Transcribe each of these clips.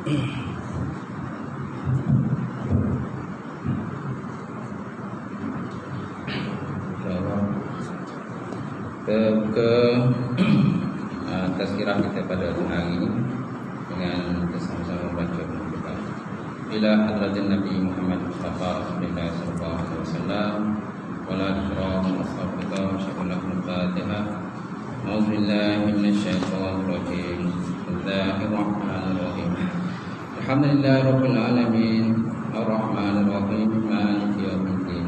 ke tazkirah kita pada hari ini dengan bersama-sama membaca doa. Ila hadratin Nabi Muhammad Mustafa sallallahu alaihi wasallam wala ikram ashabika syukrul Fatihah. A'udzu billahi minasyaitonir rajim. Bismillahirrahmanirrahim. Alhamdulillahirabbil alamin arrahmanir rahim maliki yaumiddin.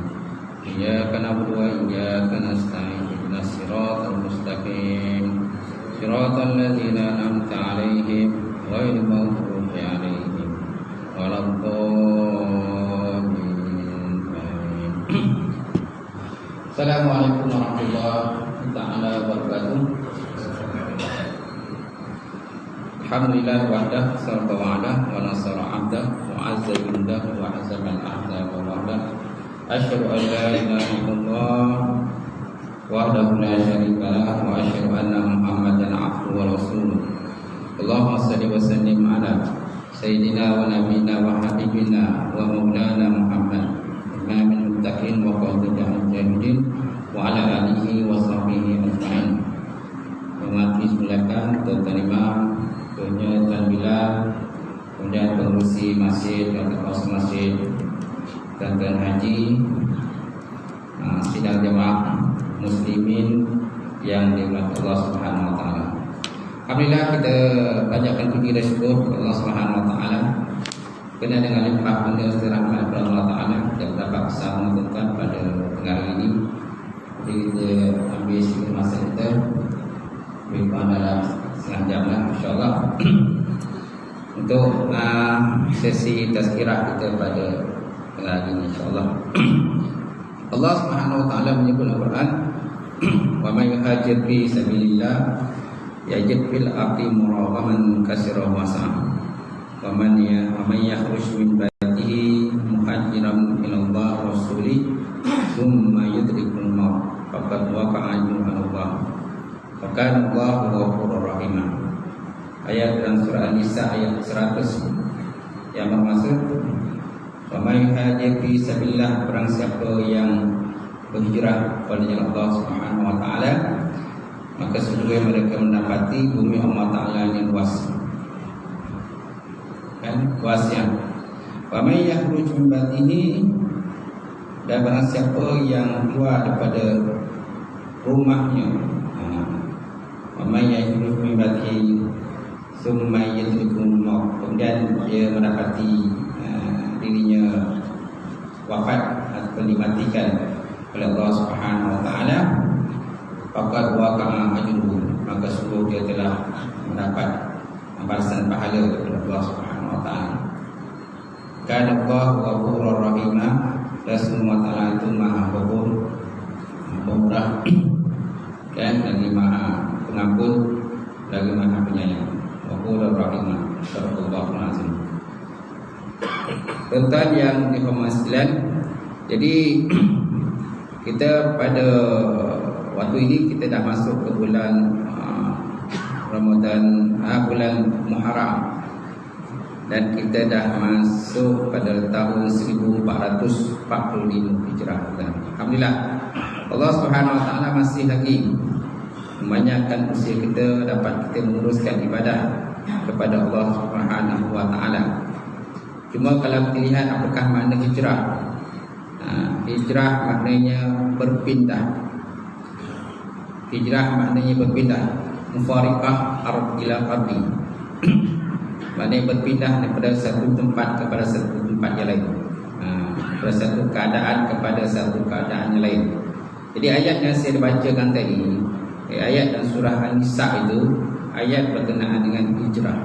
Iyyaka na'budu wa iyyaka nasta'in. Siratal mustaqim siratal ladzina an'amta 'alaihim ghairil maghdubi 'alaihim waladdallin. Assalamualaikum warahmatullahi taala wabarakatuh. Alhamdulillah wahdah sallallahu alaihi wa nasara 'abdah wa 'azza jundah wa 'azama al-ahzab wa wahdah. Asyhadu an la ilaha illallah wahdahu la syarika lah wa asyhadu anna Muhammadan 'abduhu wa rasuluh. Allahumma shalli wa sallim ala sayyidina wa nabiyina wa habibina wa maulana Muhammad imamil muttaqin wa qadil mujahidin wa ala alihi wa sahbihi ajma'in. Umat bismillahkan Tuan Imam, Tuan Bilal, kemudian pengurusi masjid dan kawas masjid, Tuan Haji, sidang jemaah muslimin yang dirahmati Allah Subhanahu wa taala. Alhamdulillah kita banyakkan puji dan syukur kepada Allah Subhanahu wa taala kerana dengan limpah benda rahmat kepada Allah taala kita dapat bersama menonton pada tengah hari ini. Jadi kita ambil sedikit masa kita lebih kurang dalam setengah jam lah insya-Allah untuk sesi tazkirah kita pada tengah hari ini insya-Allah. Allah Subhanahu wa taala menyebut dalam Al-Quran, "Wa may yuhajir fi sabilillah yajid fil ardi muragaman katsiran wasi'an. Wa man yakhruj min baitihi muhajiran ila Allah wa rasulih thumma yudrikul maut faqad waqa'a ajruhu Allah. Wa kana Allahu ghafurur rahim." Ayat dalam surah An-Nisa ayat 100 yang bermaksud wa may yuhajir fi sabilillah, barang siapa yang berhijrah kepada jalan Allah Subhanahu wa taala, maka sesungguhnya mereka mendapati bumi Allah taala yang luas. Kan luasnya. Wa may yakhruj min baitihi, dan barang siapa yang keluar daripada rumahnya, wa may yakhruj min baitihi summa yadrikul maut, kemudian dia mendapati dirinya wafat atau dimatikan oleh Allah Subhanahu wa taala, faqad waqa'a ajruhu, maka sungguh dia telah mendapat balasan pahala daripada Allah Subhanahu wa taala. Kana Allahu ghafurur rahim, dan semua taala itu Maha Ghafur, Pemurah, dan lagi Maha Pengampun, lagi Maha Penyayang. Ghafurur rahim, sallallahu alaihi wasallam. Tuan-tuan yang dihormati, jadi kita pada waktu ini kita dah masuk ke bulan Ramadan, bulan Muharram, dan kita dah masuk pada tahun 1445 Hijrah. Alhamdulillah, Allah Subhanahu wa taala masih lagi membanyakkan usia kita dapat kita menguruskan ibadah kepada Allah Subhanahu wa taala. Cuma kalau kita lihat apakah makna hijrah? Hijrah maknanya berpindah. Hijrah maknanya berpindah. Mufariqah ard ila ardi. Maknanya berpindah daripada satu tempat kepada satu tempat yang lain. Daripada satu keadaan kepada satu keadaan yang lain. Jadi ayat yang saya bacakan tadi, ayat dan surah An-Nisa itu ayat berkenaan dengan hijrah.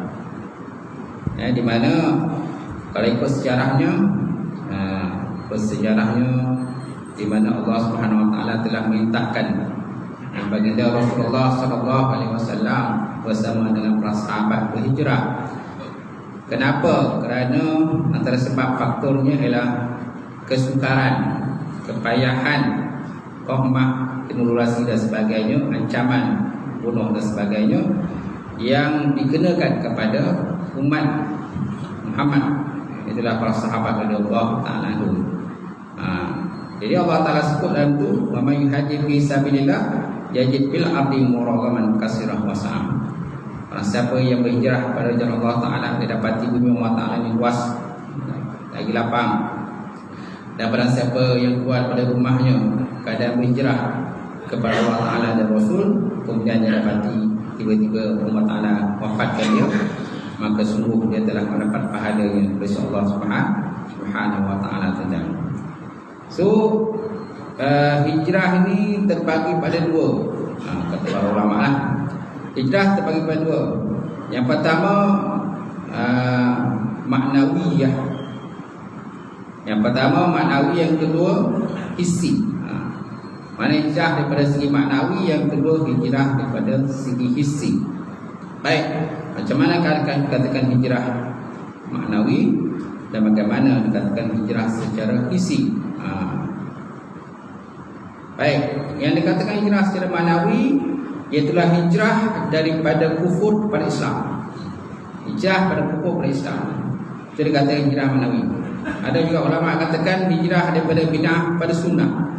Di mana kalau ikut sejarahnya, di mana Allah Subhanahu wa taala telah merintahkan baginda Rasulullah sallallahu alaihi wasallam bersama dengan para sahabat berhijrah. Kenapa? Kerana antara sebab faktornya ialah kesukaran, kepayahan, kohmah, demoralisasi dan sebagainya, ancaman bunuh dan sebagainya yang dikenakan kepada umat Muhammad. Itulah para sahabat radhiyallahu ta'ala anhum. Jadi Allah Ta'ala sebut dalam tu, wa may yuhajir fi sabilillah yajid fil ardi muragaman katsirah wa sa'am. Barang siapa yang berhijrah pada jalan Allah Ta'ala, dia dapati bumi Allah Ta'ala ini luas, lagi lapang. Dan barang siapa yang keluar pada rumahnya keadaan berhijrah kepada Allah Ta'ala dan Rasul, kemudian dia dapati tiba-tiba Allah Ta'ala wafatkan dia, maka sungguh dia telah mendapat pahala yang dari Allah Subhanahu wa Ta'ala tentang. So hijrah ini terbagi pada dua, kata para ulama lah. Hijrah terbagi pada dua. Yang pertama maknawiyah. Yang pertama maknawi, yang kedua hissi. Mana hijrah daripada segi maknawi, yang kedua hijrah daripada segi hissi. Baik, macam mana katakan hijrah maknawi dan bagaimana dikatakan hijrah secara hissi? Baik, yang dikatakan hijrah secara maknawi iaitulah hijrah daripada kufur kepada Islam. Hijrah pada kufur kepada Islam, itu dikatakan hijrah maknawi. Ada juga ulama katakan hijrah daripada bid'ah pada sunnah,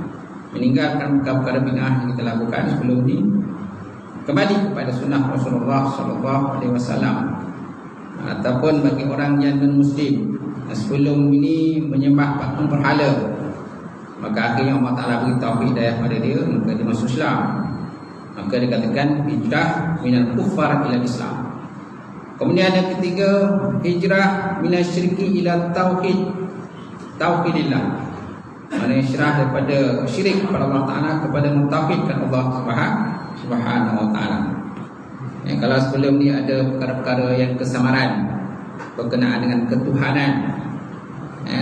meninggalkan perkara bid'ah yang kita lakukan sebelum ini, kembali kepada sunnah Rasulullah SAW. Ataupun bagi orang yang non-Muslim, sebelum ini menyembah patung berhala, maka akhirnya Allah Ta'ala beritahu hidayah pada dia, maka dia masuk Islam. Maka dikatakan hijrah minal kufar ila Islam. Kemudian yang ketiga, hijrah minasyirki ila tauhidillah. Mana hijrah daripada syirik kepada Allah Ta'ala kepada mentauhidkan Allah Subhanahu wa Ta'ala. Kalau sebelum ni ada perkara-perkara yang kesamaran berkenaan dengan ketuhanan,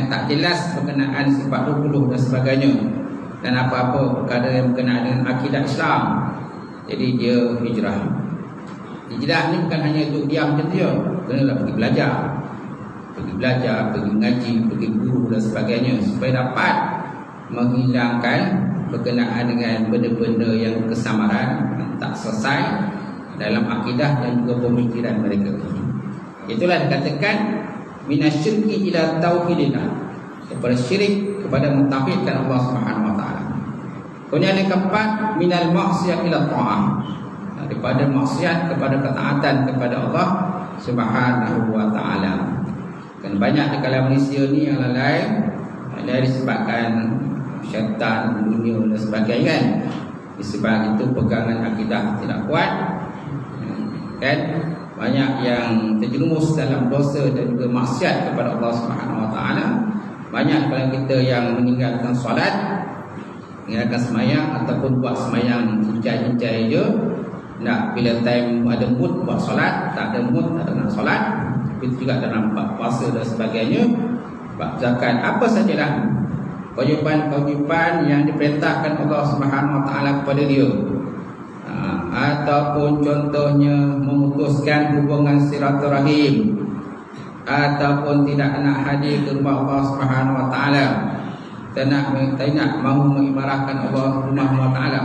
tak jelas berkenaan sifat 20 dan sebagainya, dan apa-apa perkara yang berkenaan dengan akidah Islam, jadi dia hijrah. Hijrah ni bukan hanya untuk diam macam tu je, kenalah pergi belajar, pergi mengaji, pergi guru dan sebagainya, supaya dapat menghilangkan berkenaan dengan benda-benda yang kesamaran, tak selesai dalam akidah dan juga pemikiran mereka. Itulah dikatakan minasyirki ila tauhidillah, daripada syirik kepada mentauhidkan Allah Subhanahu wa Ta'ala. Kemudian yang keempat, minal maksiyah ila ta'ah, daripada maksiat kepada ketaatan kepada Allah Subhanahu wa Ta'ala. Kan banyak di kalangan manusia ni yang lalai, dari disebabkan syaitan, dunia dan sebagainya kan. Disebab itu pegangan akidah tidak kuat, kan. Banyak yang terjerumus dalam dosa dan juga maksiat kepada Allah Subhanahu wa Ta'ala. Banyak daripada kita yang meninggalkan solat, meninggalkan semayang, ataupun buat semayang cincai-cincai je. Nak bila time ada mood buat solat, tak ada mood tak ada nak solat. Itu juga dalam puasa dan sebagainya. Bab zakat, apa sajalah kewajipan-kewajipan yang diperintahkan Allah Subhanahu wa Ta'ala kepada dia, ataupun contohnya memutuskan hubungan silaturahim, ataupun tidak nak hadir ke rumah Allah Subhanahu wa Ta'ala, tak nak mahu mengimarahkan Allah Subhanahu wa Ta'ala,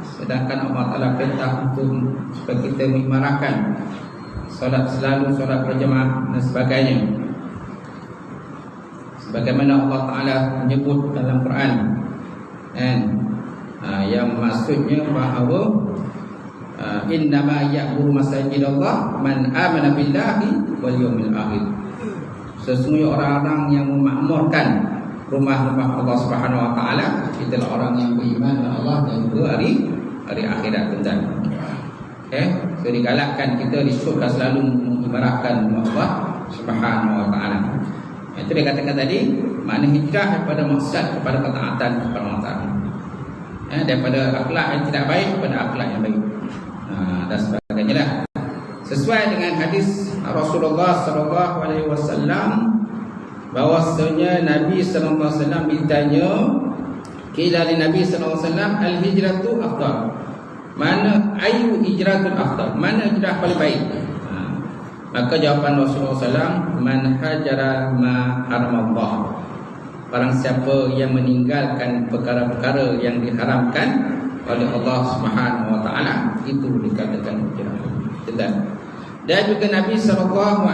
sedangkan Allah Ta'ala perintah untuk supaya kita mengimarahkan solat, selalu solat berjemaah dan sebagainya, sebagaimana Allah Ta'ala menyebut dalam Quran, yang maksudnya bahawa innama ya'muru masajidallah man amana billahi wal yawmil akhir. Sesungguhnya orang-orang yang memakmurkan rumah-rumah Allah Subhanahu wa Ta'ala itulah orang yang beriman kepada Allah dan juga hari akhirat tuan. So digalakkan kita disuruhkan selalu mengibarahkan Allah Subhanahu wa Ta'ala. Itu dia katakan tadi, makna hijrah daripada maksud kepada ketaatan kepada Allah Ta'ala, daripada akhlak yang tidak baik kepada akhlak yang baik, dan sebagainya lah. Sesuai dengan hadis Rasulullah SAW, bahwasanya Nabi SAW ditanya, qila li Nabi SAW al-hijratu afdal, mana ayu hijratul afdal, mana hijrah paling baik? Maka jawapan Rasulullah SAW, man hajara ma haramallah, barang siapa yang meninggalkan perkara-perkara yang diharamkan oleh Allah Subhanahu wa Ta'ala, itu dikatakan hijrah. Dan juga Nabi SAW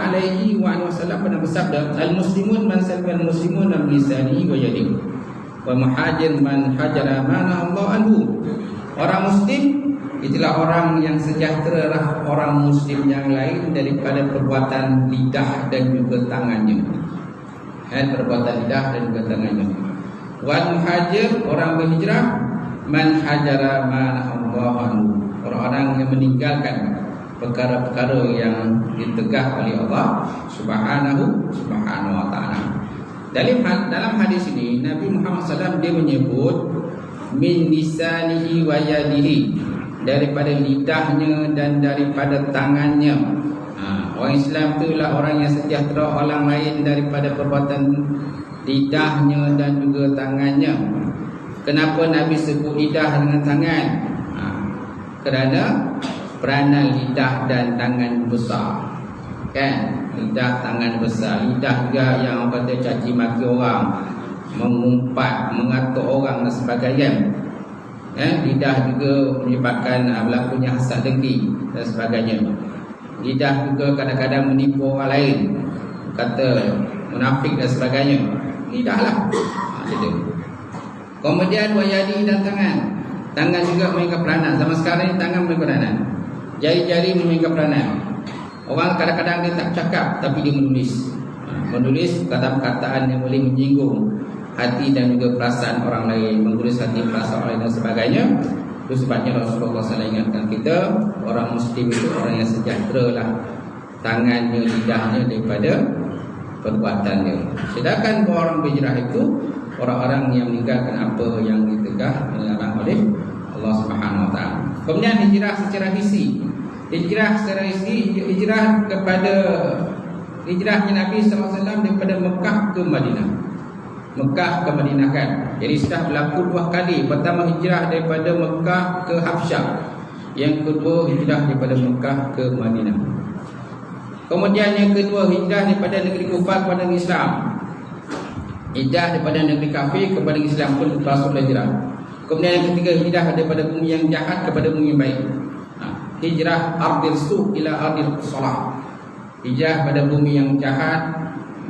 pernah bersabda, al-muslimun man salima al-muslimun min lisanihi wa yadihi, wa muhajir man hajara mana Allah anhu. Orang muslim itulah orang yang sejahtera lah orang muslim yang lain daripada perbuatan lidah dan juga tangannya. Perbuatan lidah dan juga tangannya. Wal muhajir, orang berhijrah, man hajara mana Allah anhu, orang-orang yang meninggalkan perkara-perkara yang ditegah oleh Allah Subhanahu wa ta'ala. Dalam hadis ini Nabi Muhammad SAW dia menyebut min lisanihi wa yadihi, daripada lidahnya dan daripada tangannya. Orang Islam itulah orang yang sejahtera orang lain daripada perbuatan lidahnya dan juga tangannya. Kenapa Nabi sebut lidah dengan tangan? Kerana peranan lidah dan tangan besar, kan? Lidah, tangan besar. Lidah juga yang orang kata caci maki orang, mengumpat, mengatur orang dan sebagainya. Lidah juga menyebabkan berlakunya hasad dengki dan sebagainya. Lidah juga kadang-kadang menipu orang lain, kata munafik dan sebagainya. Lidahlah. Kemudian wayadi dan tangan. Tangan juga memainkan peranan. Zaman sekarang ni tangan memainkan peranan. Jari-jari memainkan peranan. Orang kadang-kadang dia tak cakap, tapi dia menulis. Menulis kata-kataan yang boleh menyinggung hati dan juga perasaan orang lain, mengurus hati perasaan orang lain dan sebagainya. Itu sebabnya Rasulullah SAW ingatkan kita, orang muslim itu orang yang sejahtera lah tangannya, lidahnya daripada perbuatannya. Sedangkan orang berhijrah itu orang-orang yang meninggalkan apa yang ditegah dilarang oleh Allah Subhanahu wa ta'ala. Kemudian hijrah secara hissi. Hijrah secara hissi, hijrah kepada hijrahnya Nabi SAW daripada Mekah ke Madinah. Mekah ke Madinah kan. Jadi sudah berlaku 2 kali. Pertama hijrah daripada Mekah ke Habsyah. Yang kedua hijrah daripada Mekah ke Madinah. Kemudian yang kedua hijrah daripada negeri kufar kepada negeri Islam. Hijrah daripada negeri kafir kepada negeri Islam pun termasuk hijrah. Kemudian yang ketiga hijrah daripada bumi yang jahat kepada bumi yang baik. Hijrah ardil su' ila ardil salah. Hijrah pada bumi yang jahat,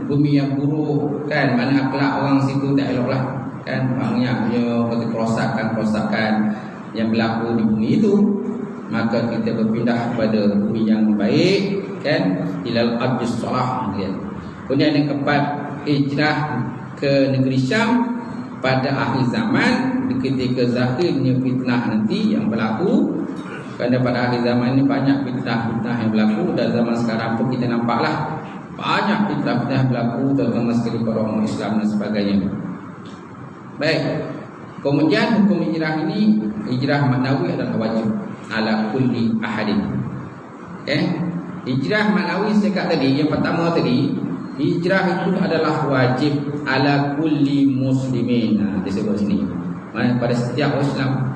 bumi yang buruk, kan, mana akhlak orang situ tak eloklah, kan, banyaknya kerosakan yang berlaku di bumi itu. Maka kita berpindah kepada bumi yang baik, kan, ilal ardil salah, kan. Kemudian yang keempat hijrah ke negeri Syam pada akhir zaman, ketika zahirnya fitnah nanti yang berlaku. Kerana pada akhir zaman ini banyak fitnah-fitnah yang berlaku. Dan zaman sekarang pun kita nampaklah banyak fitnah-fitnah yang berlaku, terutama sekali pada orang Islam dan sebagainya. Baik. Kemudian hukum hijrah ini, hijrah maknawi adalah wajib ala kulli ahadin. Hijrah maknawi sekat tadi, yang pertama tadi, hijrah itu adalah wajib ala kulli muslimin. Disebut sini. Mana pada setiap Islam,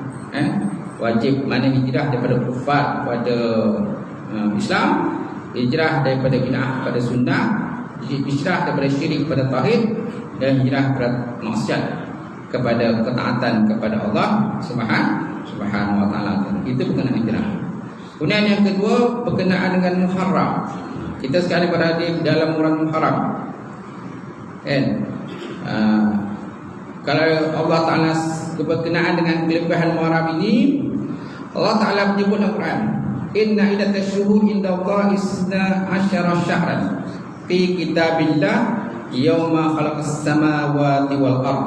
wajib. Mana hijrah daripada kufar kepada Islam, hijrah daripada bid'ah kepada sunnah, hijrah daripada syirik kepada tauhid, dan hijrah kepada maksiat kepada ketaatan kepada Allah Subhanahu wa ta'ala. Itu berkenaan hijrah. Kemudian yang kedua berkenaan dengan Muharram. Kita sekarang berada di dalam bulan Muharram, kan? Kalau Allah Ta'ala berkenaan dengan kelebihan Muharram ini, Allah Ta'ala menyebut dalam Quran, inna iddatash syuhur indallahi 12 syahran fi kitabillah yauma khalaqas samawati wal ard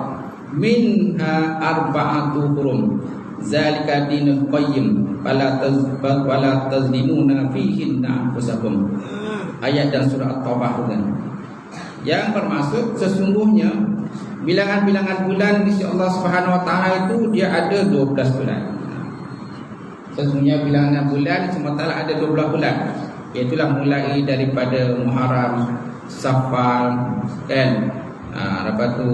minha arba'atu hurum zalika dinul qayyim fala tazlimuna fihinna anfusakum. Ayat dan surah At-Taubah kan. Yang bermaksud sesungguhnya bilangan-bilangan bulan di sisi Allah Subhanahu wa ta'ala itu dia ada 12 bulan. Sesungguhnya bilangan bulan sementara ada 12 bulan. Iaitulah mulai daripada Muharram, Safar, dan lepas tu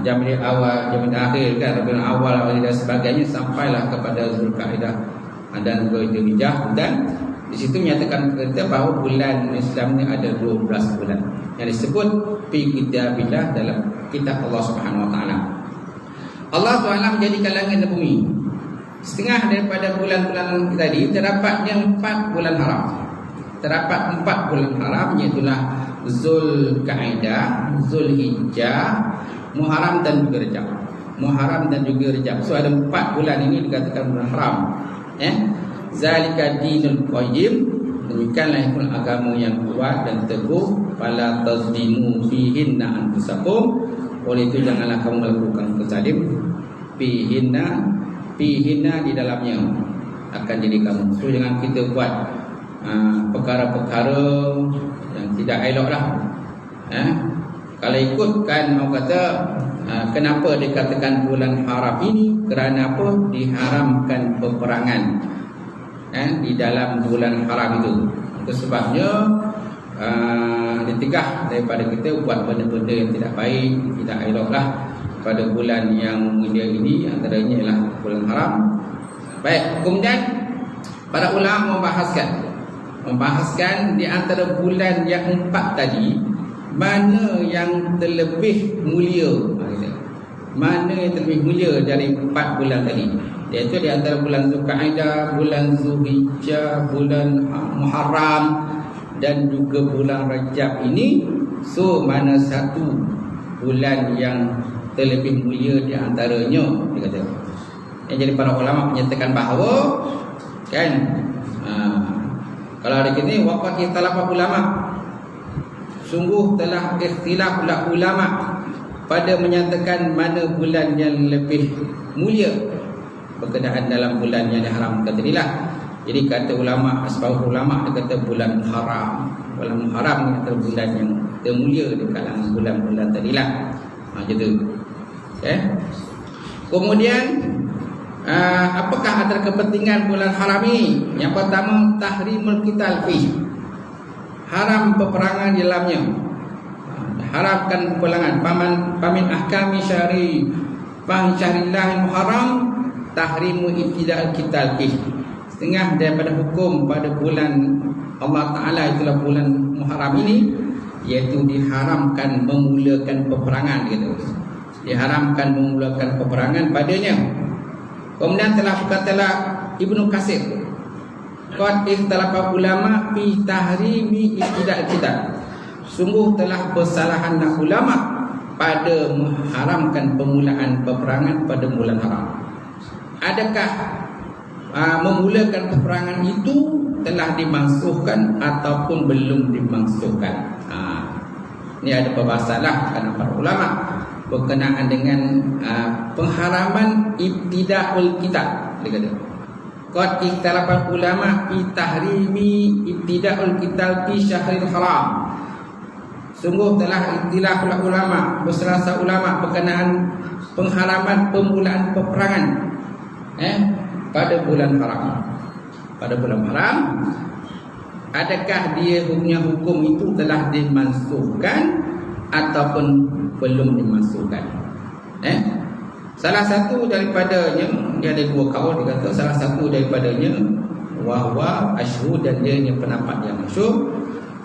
Jamil awal, Jamil akhir, kan, Rabiul awal dan sebagainya, sampailah kepada Zulkaidah dan Dzulhijjah. Dan di situ menyatakan kita bahawa bulan Islam ni ada 12 bulan yang disebut fi kitabillah, dalam kitab Allah Subhanahu wa ta'ala. Allah Ta'ala menjadikan langit dan bumi setengah daripada bulan-bulan tadi terdapatnya 4 bulan haram. Terdapat 4 bulan haram, iaitulah Zulkaidah, Zulhijjah, Muharram dan juga Rejab. Muharram dan juga Rejab. So ada 4 bulan ini dikatakan bulan haram. Zalika dinul qayyim, demikianlah itu agama yang kuat dan teguh. Fala tazlimu fihinna anfusakum, oleh itu janganlah kamu melakukan kezalim fihinna di dalamnya akan jadi kamu. So jangan kita buat perkara-perkara yang tidak elok lah. Kalau ikutkan orang kata kenapa dikatakan bulan haram ini, kerana apa? Diharamkan peperangan di dalam bulan haram itu. Itu sebabnya ditegah daripada kita buat benda-benda yang tidak baik, tidak elok lah pada bulan yang mulia ini, antaranya ialah bulan haram. Baik, kemudian para ulama membahaskan di antara bulan yang 4 tadi, mana yang terlebih mulia, mana yang terlebih mulia dari 4 bulan tadi, iaitu di antara bulan Zulkaidah, bulan Zulhijjah, bulan Muharram dan juga bulan Rejab ini. So mana satu bulan yang terlebih mulia di antaranya, dia kata. Jadi para ulama menyatakan bahawa kalau ada kini waqat ikhtilaf ulama, sungguh telah ikhtilaf ulama pada menyatakan mana bulan yang lebih mulia berkenaan dalam bulan yang diharamkan tadilah. Jadi kata ulama, asbab ulama dia kata bulan haram. Bulan haram adalah bulan yang termulia di kalangan bulan-bulan tadilah. Macam tu. Kemudian apakah ada kepentingan bulan haram ini? Yang pertama, tahrimul qital fi, haram peperangan di dalamnya. Haramkan peperangan. Pamin ahkami syari syahrillah muharram tahrimu ibtida'al qital fi. Setengah daripada hukum pada bulan Allah Ta'ala, itulah bulan Muharram ini, iaitu diharamkan memulakan peperangan gitu. Diharamkan memulakan peperangan padanya. Kemudian telah berkatalah Ibnu Katsir, qad ikhtalafa ulama fi tahrimi ibtida' qital. Sungguh telah bersalahanlah ulama pada mengharamkan pemulaan peperangan pada bulan haram. Adakah memulakan peperangan itu telah dimansuhkan ataupun belum dimansuhkan? Ini ada perbahasan lah kerana para ulama berkenaan dengan pengharaman ibtida'ul qital. Dia kata qad ikhtalafa ulama fi tahrimi ibtida'ul qital fi syahril haram. Sungguh telah ikhtilaf ulama, berselasa ulama berkenaan pengharaman pemulaan peperangan pada bulan haram. Pada bulan haram, adakah dia punya hukum itu telah dimansuhkan ataupun belum dimasukkan? Salah satu daripadanya, dia ada 2 kaul, dia kata salah satu daripadanya wahwa asyhur, dan dia punya pendapat yang masyhur,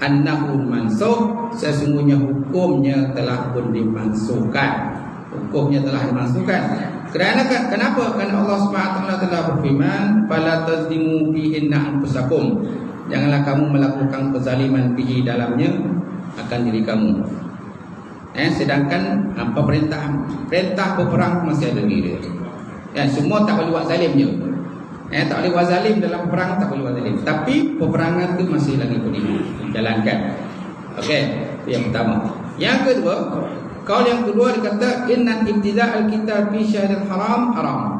annahu mansukh, sesungguhnya hukumnya telah pun dimansuhkan. Hukumnya telah dimansuhkan. Kenapa? Kerana Allah SWT telah berfirman, fala tazlimu fihinna anfusakum, janganlah kamu melakukan kezaliman bihi dalamnya akan diri kamu. Sedangkan perintah berperang masih ada diri dia. Semua tak boleh buat zalim je. Tak boleh buat zalim dalam perang, tak boleh buat zalim. Tapi peperangan tu masih lagi boleh jalankan. Okey, itu yang pertama. Yang kedua, kaul yang kedua dia kata inna ibtida'al qital fi syahril haram haram.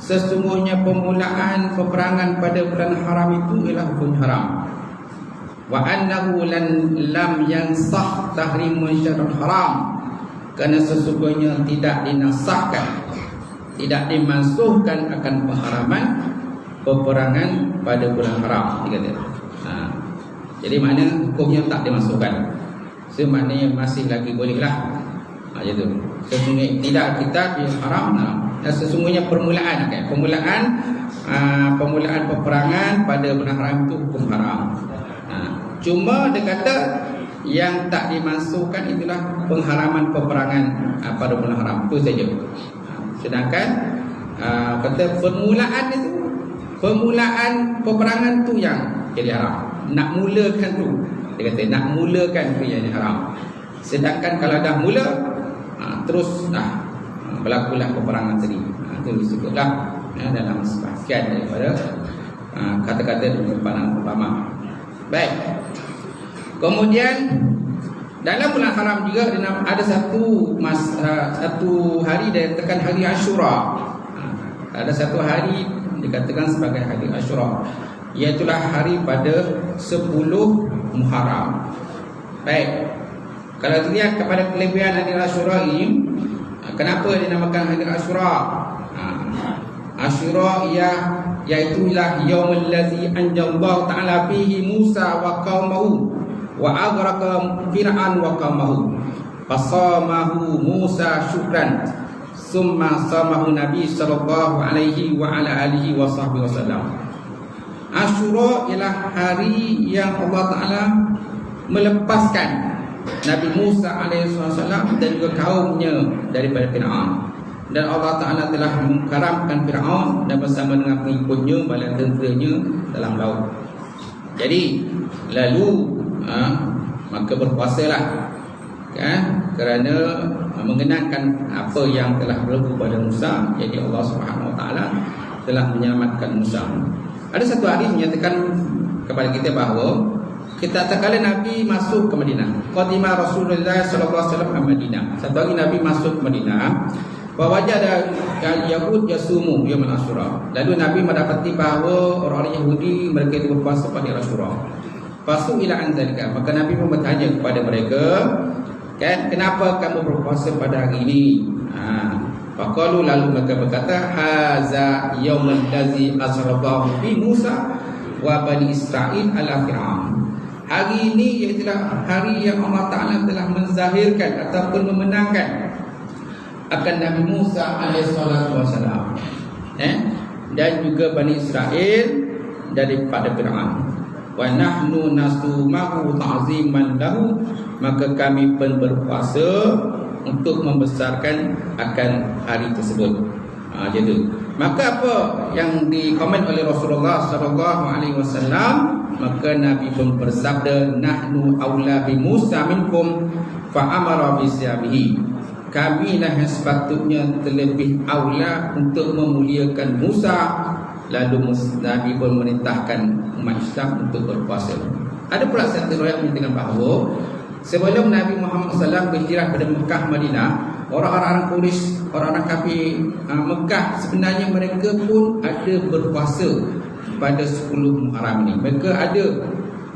Sesungguhnya pemulaan peperangan pada bulan haram itu ialah hukum haram. Wa annahu lam yansah tahrimu syahril haram, kerana sesungguhnya tidak dinasahkan, tidak dimansuhkan akan pengharaman peperangan pada bulan haram, dia kata. Jadi mana hukumnya tak dimasukkan, semaknanya masih lagi bolehlah. Macam tu. Sesungguhnya tidak kita yang haram. Sesungguhnya permulaan pemulaan peperangan pada bulan haram itu hukum haram. Cuma dia kata yang tak dimasukkan itulah pengharaman peperangan pada bulan haram, itu saja. Sedangkan kata permulaan peperangan tu yang jadi haram. Nak mulakan tu, dia kata nak mulakan tu yang haram. Sedangkan kalau dah mula, terus dah berlakulah peperangan tadi. Itu disebutlah dalam sebahagian daripada kata-kata dari pandangan ulama. Baik. Kemudian dalam bulan haram juga ada satu hari dikatakan hari Ashura. Ada satu hari dikatakan sebagai hari Ashura, iaitulah hari pada 10 Muharram. Baik. Kalau dilihat kepada kelebihan hari Ashura ini, kenapa dinamakan hari Ashura? Ashura iaitulah yaumul ladzi anjallahu ta'ala fihi Musa wa qaumahu wa aghraqa Fir'aun wa qaumahu fasamahu Musa syukran summa samahu Nabi sallallahu alaihi wa ala alihi wa sahbihi wasallam. Ashura ialah hari yang Allah Ta'ala melepaskan Nabi Musa alaihi wasallam dan juga kaumnya daripada Fir'aun. Dan Allah Ta'ala telah mengkaramkan Fir'aun dan bersama dengan pengikutnya, bala tenteranya dalam laut. Jadi lalu maka berpuasalah, kan, kerana mengenangkan apa yang telah berlaku pada Musa. Jadi Allah Subhanahu Wa Ta'ala telah menyelamatkan Musa. Ada satu hadis menyatakan kepada kita bahawa kita tak kala Nabi masuk ke Madinah, qadima Rasulullah sallallahu alaihi wasallam ke Madinah. Satu hari Nabi masuk ke Madinah, wajada Yahud yasumu yaum Ashura. Lalu Nabi mendapati bahawa orang-orang Yahudi mereka itu berpuasa pada Ashura. Fasu ila anzalika, maka Nabi pun bertanya kepada mereka, kan, kenapa kamu berpuasa pada hari ini? Faqalu, lalu mereka berkata, haza yaumul ladzi asrabahu bi Musa wa bani Israil ala Fir'aun. Hari ini ialah hari yang Allah Ta'ala telah menzahirkan ataupun memenangkan akan Nabi Musa alaihissalam dan juga Bani Israel daripada Fir'aun. Wa nahnu nasumahu ta'ziman lahu, maka kami pun berpuasa untuk membesarkan akan hari tersebut. Jadi maka apa yang dikomen oleh Rasulullah sallallahu alaihi wasallam, maka Nabi pun bersabda, nahnu aula bi Musa minkum fa amara bi siyamihi. Kami lah yang sepatutnya terlebih aula untuk memuliakan Musa. Lalu Nabi pun merintahkan umat Islam untuk berpuasa. Ada pula satu riwayat menyatakan bahawa sebelum Nabi Muhammad SAW berhijrah pada Mekah Madinah, orang-orang Quraisy, orang-orang kafir Mekah, sebenarnya mereka pun ada berpuasa pada 10 Muharram ini. Mereka ada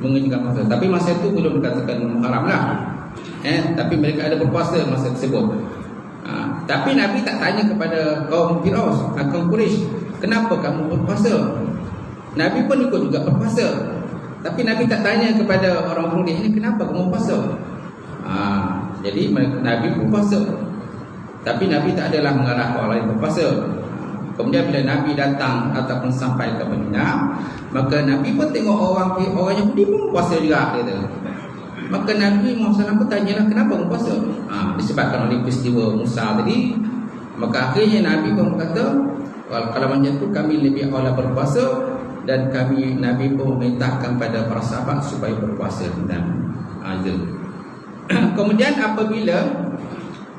mengerjakan puasa, tapi masa itu belum dikatakan Muharram lah. Tapi mereka ada berpuasa masa tersebut. Tapi Nabi tak tanya kepada kaum Fir'aun, kaum Quraisy, kenapa kamu berpuasa? Nabi pun ikut juga berpuasa. Tapi Nabi tak tanya kepada orang Quraisy ini, kenapa kamu berpuasa? Jadi Nabi berpuasa, tapi Nabi tak adalah mengarah orang lain berpuasa. Kemudian bila Nabi datang ataupun sampai ke Madinah, maka Nabi pun tengok orang Yahudi pun puasa juga, kata. Maka Nabi Muhammad pun tanyalah, kenapa kamu puasa? Disebabkan oleh peristiwa Musa tadi. Maka akhirnya Nabi pun berkata, kalau macam tu kami lebih awal berpuasa, dan Nabi pun memerintahkan pada para sahabat supaya berpuasa dan kemudian apabila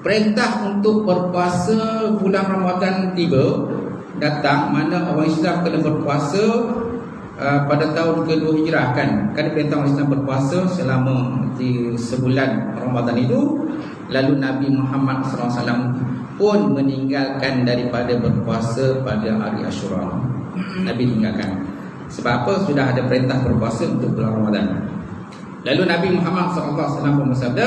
perintah untuk berpuasa bulan Ramadan tiba, datang, mana orang Islam kena berpuasa pada tahun kedua Hijrah, kan perintah orang Islam berpuasa selama sebulan Ramadan itu. Lalu Nabi Muhammad SAW pun meninggalkan daripada berpuasa pada hari Ashura. Nabi tinggalkan. Sebab apa? Sudah ada perintah berpuasa untuk bulan Ramadan. Lalu Nabi Muhammad SAW pun bersabda,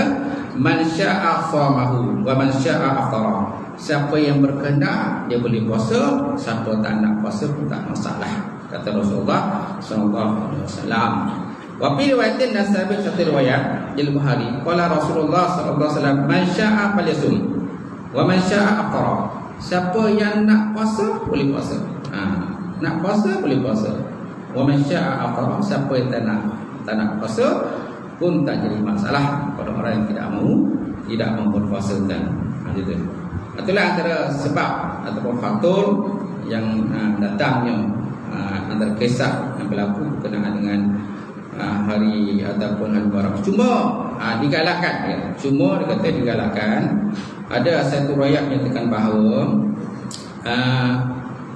man sya'a shamahu wa man sya'a aftara. Siapa yang berkehendak dia boleh puasa, siapa tak nak puasa pun tak masalah, kata Rasulullah SAW. Wa fi riwayatin nasabih satu riwayat Al-Bukhari, qala Rasulullah SAW, man sya'a falyasum wa man sya'a aftara. Siapa yang nak puasa boleh puasa. Nak puasa boleh puasa. Wa man sya'a aftara. Siapa yang tak nak puasa pun tak jadi masalah pada orang yang tidak mau berpuasa dan gitu. Itulah antara sebab ataupun faktor datangnya antara kisah yang berlaku berkenaan dengan hari ataupun hari Muharram. Cuma digalakkan ya. Cuma dia kata digalakkan. Ada satu riwayat yang menyatakan bahawa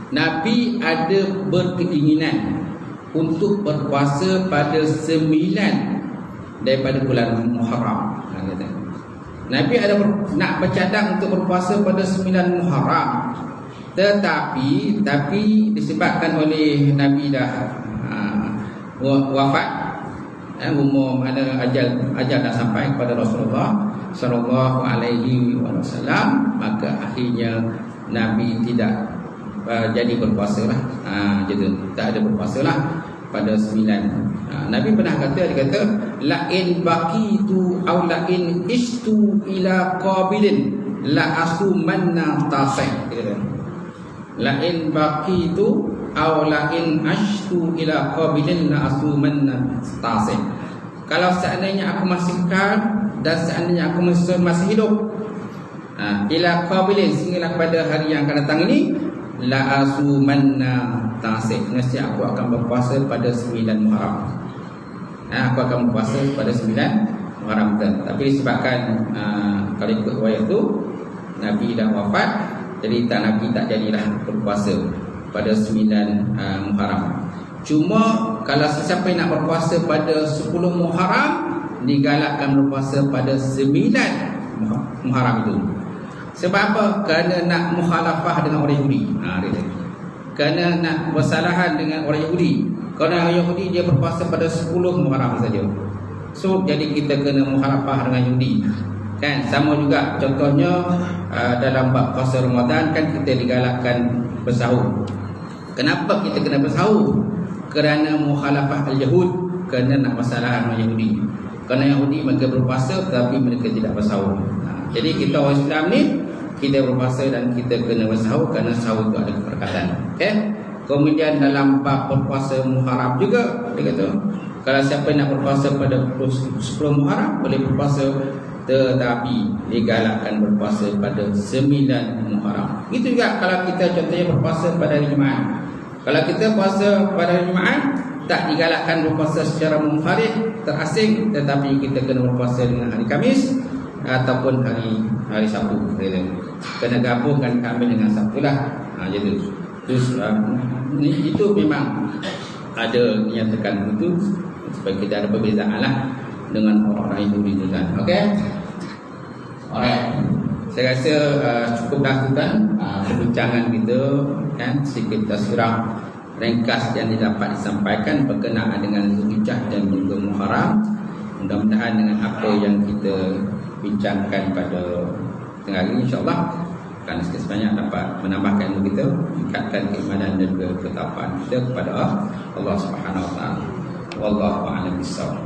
Nabi ada berkeinginan untuk berpuasa pada 9 daripada bulan Muharram. Nabi ada nak bercadang untuk berpuasa pada 9 Muharram. Tetapi disebabkan oleh Nabi dah wafat, umur ada ajal dah sampai kepada Rasulullah sallallahu alaihi wasallam, maka akhirnya Nabi tidak jadi berpuasa lah. Jadi tak ada berpuasa lah pada 9. Nabi pernah kata, dia kata la in baqitu aw la in ishtu ila qabilin la asumanna tasih. La in baqitu aw la in ashtu ila qabilin la asumanna tasih. Kalau seandainya aku masih kekal dan seandainya aku masih hidup ila qabilin, sehingga pada hari yang akan datang ini, la asumanna tasih, nasi aku akan berpuasa pada 9 Muharram. Aku akan berpuasa pada 9 Muharram. Tapi disebabkan kalau ikut riwayat itu Nabi dah wafat, jadi Nabi tak jadilah berpuasa pada 9 Muharram. Cuma kalau sesiapa yang nak berpuasa pada 10 Muharram, digalakkan berpuasa pada 9 Muharram itu. Sebab apa? Kerana nak mukhalafah dengan orang Yahudi. Kerana nak bersalahan dengan orang Yahudi. Kerana orang Yahudi dia berpuasa pada 10 Muharram saja. So jadi kita kena mukhalafah dengan Yahudi. Kan sama juga contohnya dalam bab puasa Ramadan kan kita digalakkan bersahur. Kenapa kita kena bersahur? Kerana mukhalafah al-Yahud, kerana nak bersalahan dengan Yahudi. Kerana Yahudi mereka berpuasa tetapi mereka tidak bersahur. Jadi kita orang Islam ni kita berpuasa dan kita kena bersahur kerana sahur itu ada keberkatan. Okay? Kemudian dalam bab berpuasa Muharram juga dia kata kalau siapa nak berpuasa pada 10 Muharram boleh berpuasa, tetapi digalakkan berpuasa pada 9 Muharram. Itu juga kalau kita contohnya berpuasa pada hari Jumaat. Kalau kita puasa pada hari Jumaat, tak digalakkan berpuasa secara munfarid terasing, tetapi kita kena berpuasa dengan hari Khamis ataupun hari Sabtu. Kena gabungkan Khamis dengan Sabtu lah. Jadi terus itu memang ada nyatakan itu supaya kita ada perbezaan lah dengan orang-orang Yahudi itu kan. Okey. Alright. Saya rasa cukup dah tuan perbincangan kita kan, sedikit taswirah ringkas yang didapat disampaikan berkenaan dengan Zulhijjah dan juga Muharram. Mudah-mudahan dengan apa yang kita bincangkan pada tengah hari insya-Allah akan sikit sebanyak dapat menambahkan ilmu kita, meningkatkan keimanan dan juga ketakwaan kita kepada Allah Subhanahu wa taala. Wallahu a'lam bissawab.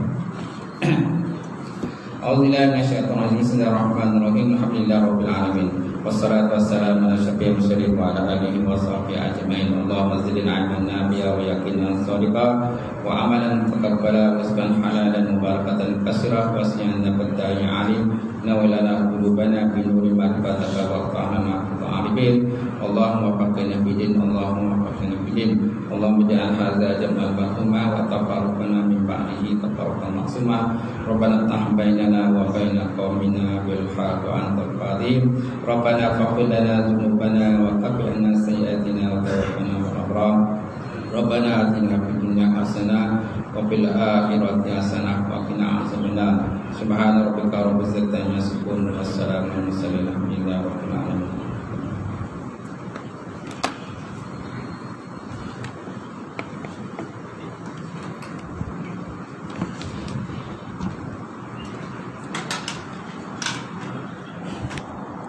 A'udzubillahi minasyaitonir rajim. Bismillahirrahmanirrahim. Alhamdulillahirabbil alamin. Wassalatu wassalamu ala asyrafil mursalin wa ala alihi wa sahbihi ajma'in. Allahumma zidna 'ilman nafi'a wa yaqinan shadiqan wa amalan mutaqabbala wa rizqan halalan mubarakatan katsira wa asyan nabata alim. Nawalana qulubana bi nuri ma'rifatika wa fahmana ma'arifin. Allahumma waffaqna bidin, Allahumma waffaqna bidin. Allahumma ja'al hadza jam'al marhuma wa tafarraqna min ba'dihi tafarraqan maksuma. Rabbana tah bainana wa baina qaumina bil haqq wa antal qadim. Rabbana faghfir lana dhunubana wa qina 'anna sayyi'atina wa tawaffana ma'al abrar. Rabbana atina fid dunya hasanah wa fil akhirati hasanah wa qina 'adzabannar. Subhana rabbika rabbil izzati amma yasifun wa salamun alal mursalin. Alhamdulillahi rabbil alamin.